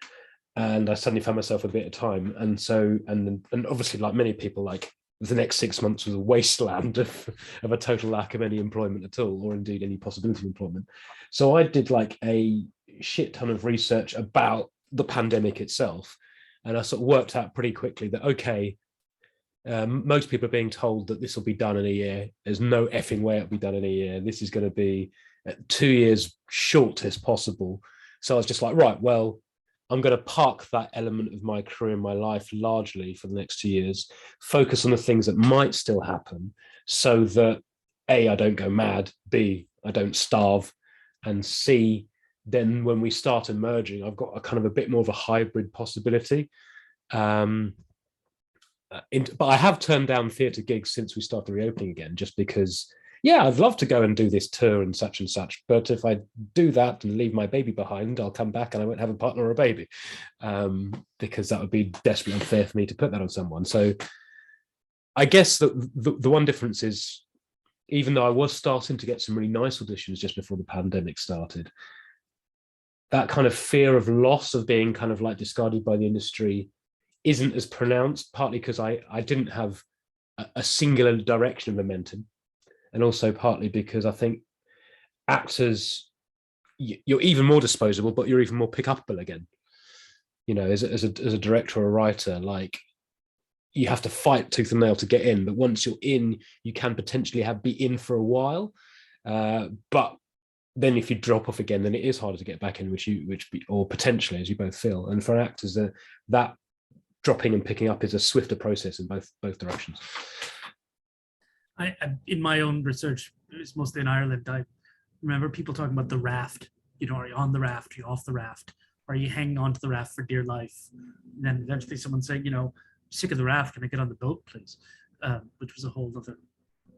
and I suddenly found myself with a bit of time. And so, and obviously, like many people, like the next 6 months was a wasteland of a total lack of any employment at all, or indeed any possibility of employment. So I did like a shit ton of research about the pandemic itself. And I sort of worked out pretty quickly that, okay, most people are being told that this will be done in a year. There's no effing way it'll be done in a year. This is going to be 2 years short as possible. So I was just like, right, well, I'm going to park that element of my career and my life largely for the next 2 years, focus on the things that might still happen so that A, I don't go mad, B, I don't starve, and C, then when we start emerging, I've got a kind of a bit more of a hybrid possibility. But I have turned down theatre gigs since we started reopening again, just because, yeah, I'd love to go and do this tour and such, but if I do that and leave my baby behind, I'll come back and I won't have a partner or a baby, because that would be desperately unfair for me to put that on someone. So I guess the one difference is, even though I was starting to get some really nice auditions just before the pandemic started, that kind of fear of loss of being kind of like discarded by the industry isn't as pronounced, partly because I didn't have a singular direction of momentum, and also partly because I think actors, you're even more disposable, but you're even more pick upable again. You know, as a director or a writer, like, you have to fight tooth and nail to get in, but once you're in, you can potentially be in for a while. But then if you drop off again, then it is harder to get back in, or potentially, as you both feel. And for actors, that dropping and picking up is a swifter process in both directions. I in my own research, it's mostly in Ireland, I remember people talking about the raft. You know, are you on the raft? Are you off the raft? Are you hanging on to the raft for dear life? And then eventually someone saying, you know, sick of the raft, can I get on the boat, please? Which was a whole other.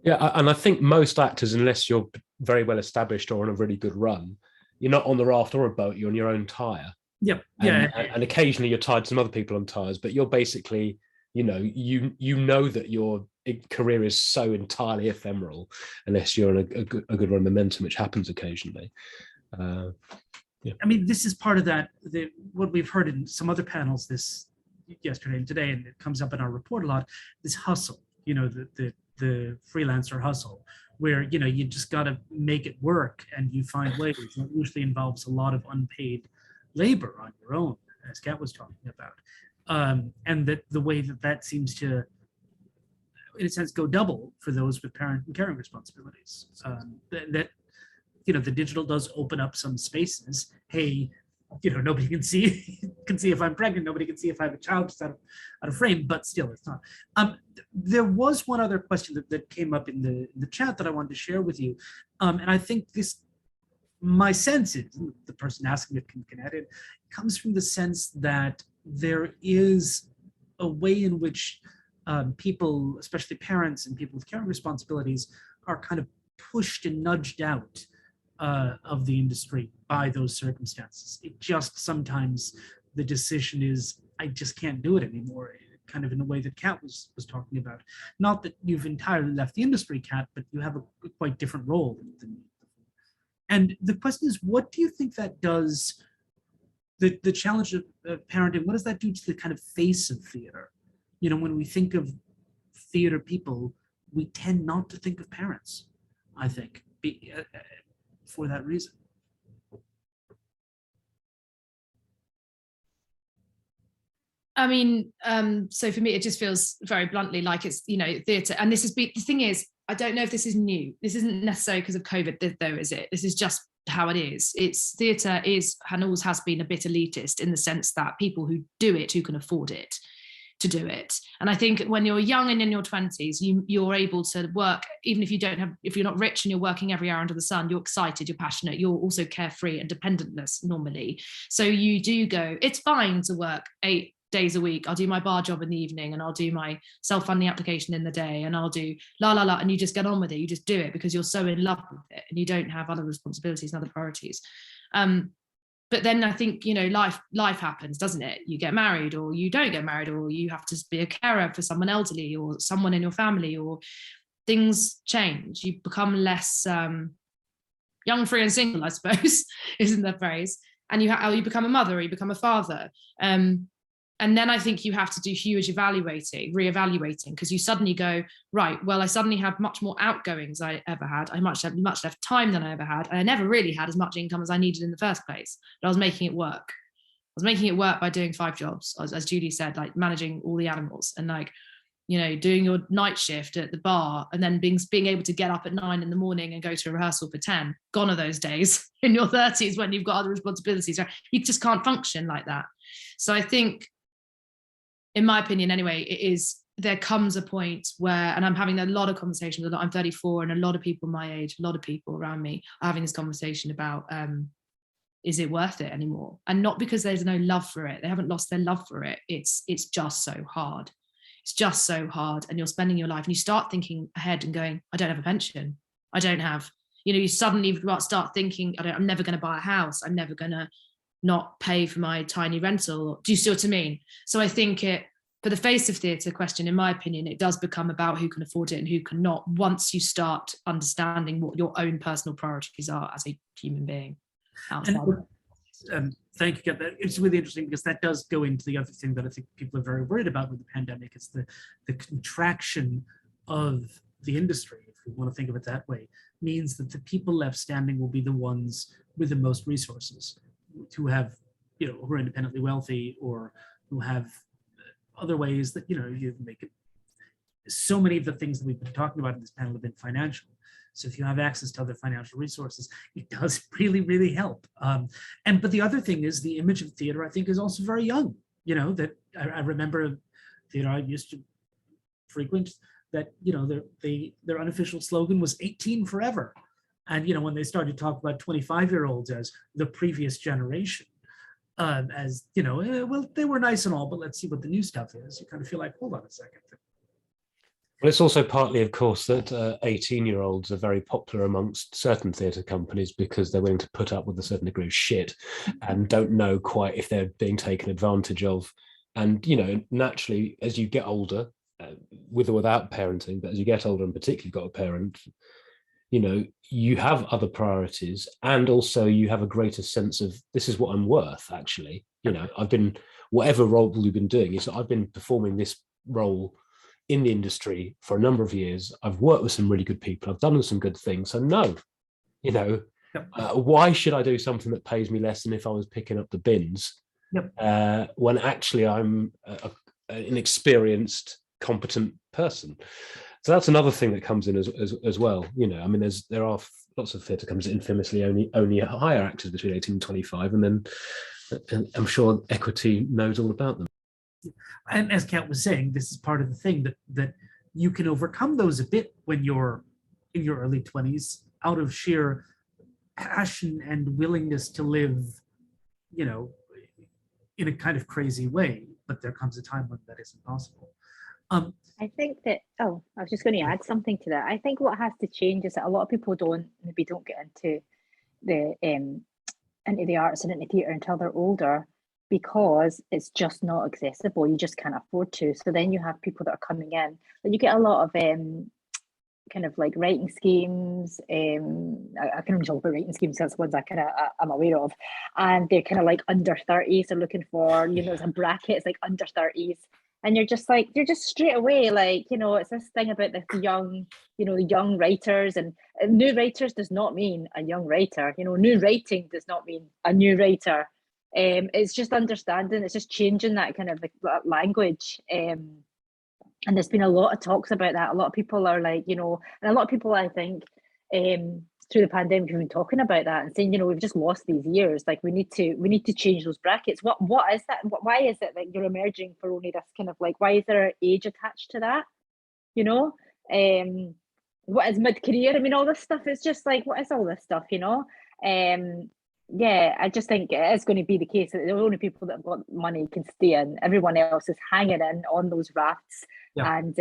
Yeah, and I think most actors, unless you're very well established or on a really good run, you're not on the raft or a boat, you're on your own tire. Yep. And occasionally you're tied to some other people on tires, but you're basically, you know that your career is so entirely ephemeral unless you're on a good run of momentum, which happens occasionally. Yeah. I mean, this is part of that. What we've heard in some other panels yesterday and today, and it comes up in our report a lot. This hustle, you know, the freelancer hustle, where, you know, you just got to make it work, and you find ways. And it usually involves a lot of unpaid labor on your own, as Kat was talking about, and that the way that seems to, in a sense, go double for those with parent and caring responsibilities. That you know, the digital does open up some spaces. Hey, you know, nobody can see if I'm pregnant. Nobody can see if I have a child just out of frame. But still, it's not. There was one other question that came up in the chat that I wanted to share with you, and I think this, my sense is, the person asking it can add it, comes from the sense that there is a way in which people, especially parents and people with caring responsibilities, are kind of pushed and nudged out of the industry by those circumstances. It just, sometimes the decision is, I just can't do it anymore, kind of in the way that Kat was talking about. Not that you've entirely left the industry, Kat, but you have a quite different role than me. And the question is, what do you think that does, the challenge of parenting, what does that do to the kind of face of theater? You know, when we think of theater people, we tend not to think of parents, I think, for that reason. I mean, so for me, it just feels very bluntly like it's, you know, theatre. And this has been, the thing is, I don't know if this is new. This isn't necessarily because of COVID, though, is it? This is just how it is. It's theatre is, and always has been, a bit elitist in the sense that people who do it, who can afford it, to do it. And I think when you're young and in your 20s, you're able to work, even if you're not rich and you're working every hour under the sun, you're excited, you're passionate, you're also carefree and dependentless normally. So you do go, it's fine to work 8 days a week. I'll do my bar job in the evening, and I'll do my self-funding application in the day, and I'll do and you just get on with it. You just do it because you're so in love with it, and you don't have other responsibilities and other priorities. But but then I think, life happens, doesn't it? You get married, or you don't get married, or you have to be a carer for someone elderly or someone in your family, or things change. You become less young, free and single, I suppose, isn't the phrase. And you become a mother, or you become a father. And then I think you have to do huge reevaluating, because you suddenly go, right, well, I suddenly have much more outgoings I ever had. I much less time than I ever had. And I never really had as much income as I needed in the first place. But I was making it work. I was making it work by doing 5 jobs, as Julie said, like managing all the animals and doing your night shift at the bar, and then being able to get up at 9 a.m. and go to a rehearsal for 10. Gone are those days in your 30s when you've got other responsibilities. Right? You just can't function like that. So I think, in my opinion anyway, there comes a point where, and I'm having a lot of conversations, I'm 34, and a lot of people my age, a lot of people around me are having this conversation about, is it worth it anymore? And not because there's no love for it. They haven't lost their love for it. It's just so hard. It's just so hard. And you're spending your life and you start thinking ahead and going, I don't have a pension. I don't have, you suddenly start thinking, I'm never going to buy a house. I'm never going to not pay for my tiny rental. Do you see what I mean? So I think for the face of theatre question, in my opinion, it does become about who can afford it and who cannot, once you start understanding what your own personal priorities are as a human being. Thank you, Kat. It's really interesting, because that does go into the other thing that I think people are very worried about with the pandemic. It's the contraction of the industry, if we want to think of it that way, means that the people left standing will be the ones with the most resources, who have, who are independently wealthy, or who have other ways that, you make it. So many of the things that we've been talking about in this panel have been financial. So if you have access to other financial resources, it does really, really help. But the other thing is, the image of theater, I think, is also very young. That I remember theater I used to frequent, that, their unofficial slogan was 18 forever. And, when they started to talk about 25-year-olds as the previous generation, as, well, they were nice and all, but let's see what the new stuff is. You kind of feel like, hold on a second. Well, it's also partly, of course, that 18-year-olds are very popular amongst certain theatre companies because they're willing to put up with a certain degree of shit and don't know quite if they're being taken advantage of. And, naturally, as you get older, with or without parenting, but as you get older and particularly got a parent, you have other priorities, and also you have a greater sense of, this is what I'm worth, actually. I've been, whatever role you've been doing, I've been performing this role in the industry for a number of years. I've worked with some really good people. I've done some good things. So no, why should I do something that pays me less than if I was picking up the bins? When actually I'm an experienced, competent person. So that's another thing that comes in as well. There are lots of theatre companies that infamously only hire actors between 18 and 25, and then I'm sure Equity knows all about them. And as Kat was saying, this is part of the thing that you can overcome those a bit when you're in your early 20s, out of sheer passion and willingness to live, in a kind of crazy way. But there comes a time when that isn't possible. I think that, I was just going to add something to that. I think what has to change is that a lot of people don't get into the arts and into theatre until they're older, because it's just not accessible. You just can't afford to. So then you have people that are coming in, and you get a lot of kind of like writing schemes. I can only talk about writing schemes, that's ones I'm aware of, and they're kind of like under 30s. They're looking for, there's a bracket, it's like under 30s, and you're just straight away like, it's this thing about the young, the young writers, and new writers does not mean a young writer. New writing does not mean a new writer. It's just understanding, it's just changing that kind of language. And there's been a lot of talks about that. A lot of people are like, and a lot of people, I think, through the pandemic have been talking about that and saying, we've just lost these years. Like we need to change those brackets. What is that? Why is it that you're emerging for only this kind of like, why is there age attached to that? What is mid-career? I mean, all this stuff is just like, what is all this stuff, I just think it is going to be the case that the only people that have got money can stay in. Everyone else is hanging in on those rafts, and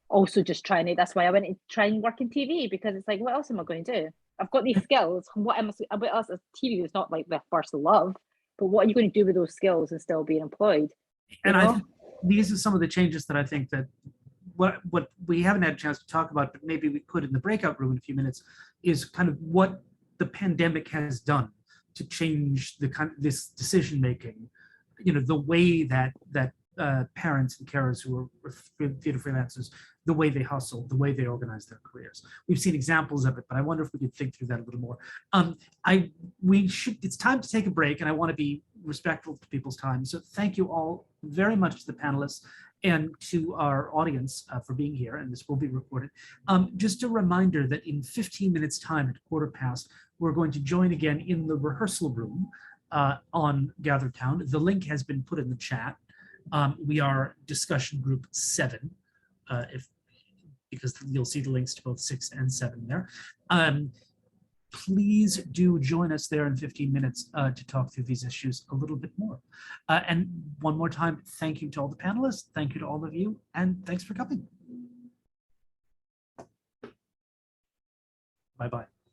also just trying to. That's why I went to try and work in TV, because it's like, what else am I going to do? I've got these skills. What else? TV is not like the first love. but what are you going to do with those skills and still being employed? And I think these are some of the changes that I think that what we haven't had a chance to talk about, but maybe we could in the breakout room in a few minutes, is kind of what the pandemic has done to change the kind of this decision making, the way that parents and carers who are theater freelancers, the way they hustle, the way they organize their careers. We've seen examples of it, but I wonder if we could think through that a little more. It's time to take a break, and I want to be respectful to people's time. So thank you all very much to the panelists and to our audience for being here, and this will be recorded. Just a reminder that in 15 minutes time at 15:15, we're going to join again in the rehearsal room on GatherTown. The link has been put in the chat. We are discussion group 7, because you'll see the links to both 6 and 7 there. Please do join us there in 15 minutes to talk through these issues a little bit more. And one more time, thank you to all the panelists, thank you to all of you, and thanks for coming. Bye-bye.